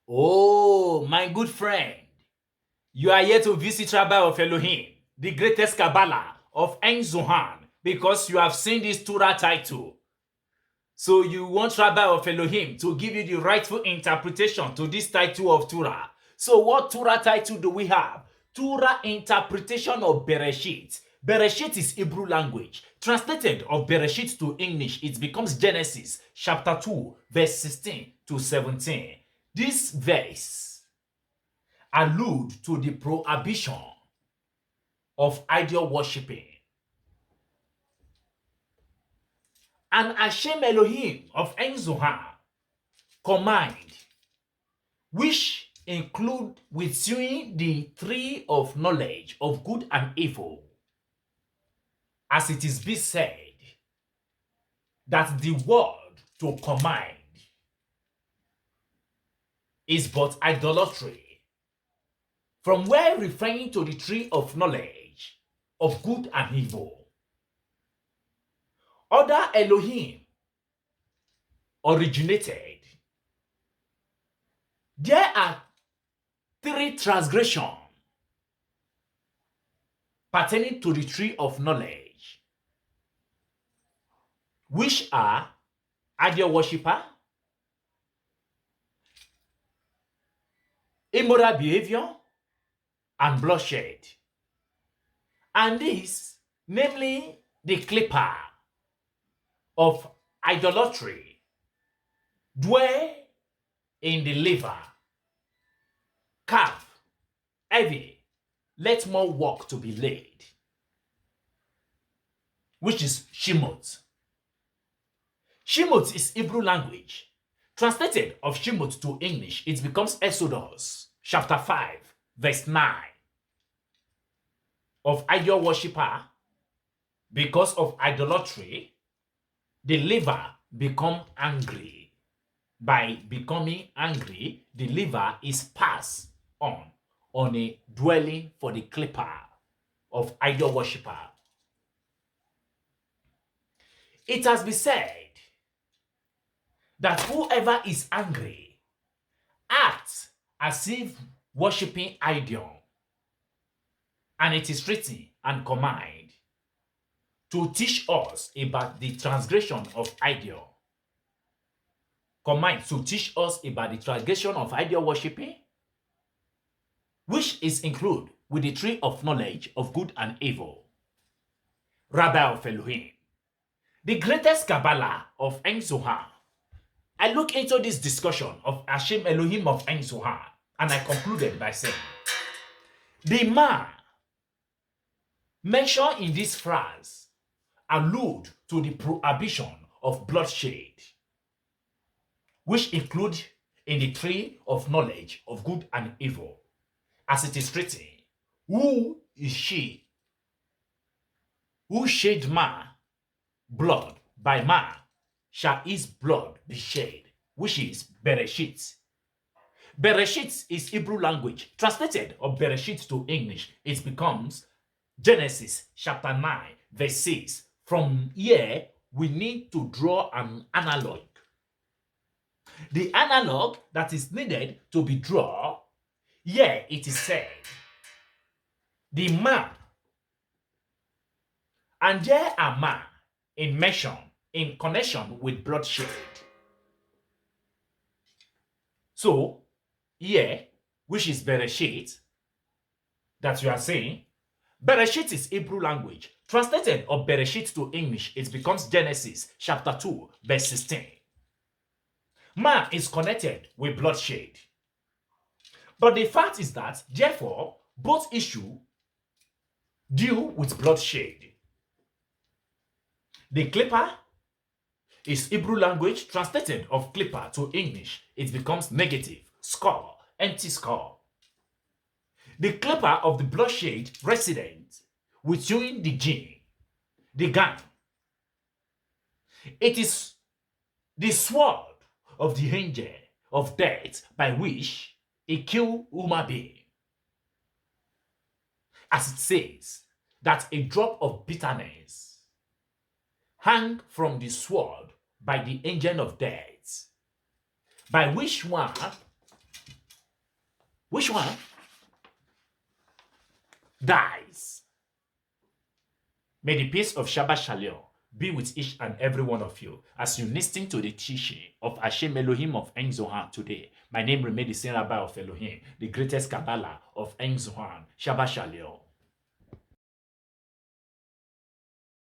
Oh, my good friend, you are here to visit Rabbi of Elohim, the greatest Kabbalah of Ein Zohan, because you have seen this Torah title. So you want Rabbi of Elohim to give you the rightful interpretation to this title of Torah. So what Torah title do we have? Torah interpretation of Beresheet. Beresheet is Hebrew language. Translated of Beresheet to English, it becomes Genesis chapter 2, verse 16 to 17. This verse alludes to the prohibition of idol worshipping. And Hashem Elohim of Ein Zohan command, which include within the tree of knowledge of good and evil, as it is be said, that the word to command is but idolatry, from where referring to the tree of knowledge of good and evil. Other Elohim originated. There are 3 transgressions pertaining to the tree of knowledge, which are idol worshipper, immoral behavior, and bloodshed. And this, namely the clipper of idolatry, dwell in the liver, calf, heavy, let more work to be laid, which is Shemot. Shemot is Hebrew language. Translated of Shemot to English, it becomes Exodus chapter 5, verse 9. Of idol worshipper, because of idolatry, the liver become angry. By becoming angry, the liver is passed on a dwelling for the clipper of idol worshipper. It has been said that whoever is angry acts as if worshipping idol, and it is written and commanded to teach us about the transgression of idol. Command to teach us about the transgression of idol worshipping, which is included with the tree of knowledge of good and evil. Rabbi of Elohim, the greatest Kabbalah of Ein Zohan. I look into this discussion of Hashem Elohim of Ein Zohan, and I concluded by saying, the man mentioned in this phrase allude to the prohibition of bloodshed, which include in the tree of knowledge of good and evil, as it is written, who is she who shed man blood, by man shall his blood be shed, which is Beresheet. Beresheet is Hebrew language. Translated of Beresheet to English, it becomes Genesis chapter 9, verse 6. From here, we need to draw an analog. The analog that is needed to be drawn, here it is said, the man, and there are man in mention, in connection with bloodshed. So, here, which is Beresheet, that you are saying, Beresheet is Hebrew language. Translated of Beresheet to English, it becomes Genesis chapter 2, verse 16. Man is connected with bloodshed. But the fact is that, therefore, both issues deal with bloodshed. The clipper is Hebrew language. Translated of clipper to English, it becomes negative, skull, empty skull. The clipper of the bloodshed resident within the jinn, the gang. It is the sword of the angel of death by which he killed human being. As it says, that a drop of bitterness hang from the sword by the angel of death, by which one Which one dies? May the peace of Shabbat Shalom be with each and every one of you as you listen to the teaching of Hashem Elohim of Ein Zohan today. My name remains the same Rabbi of Elohim, the greatest Kabbalah of Ein Zohan. Shabbat Shalom.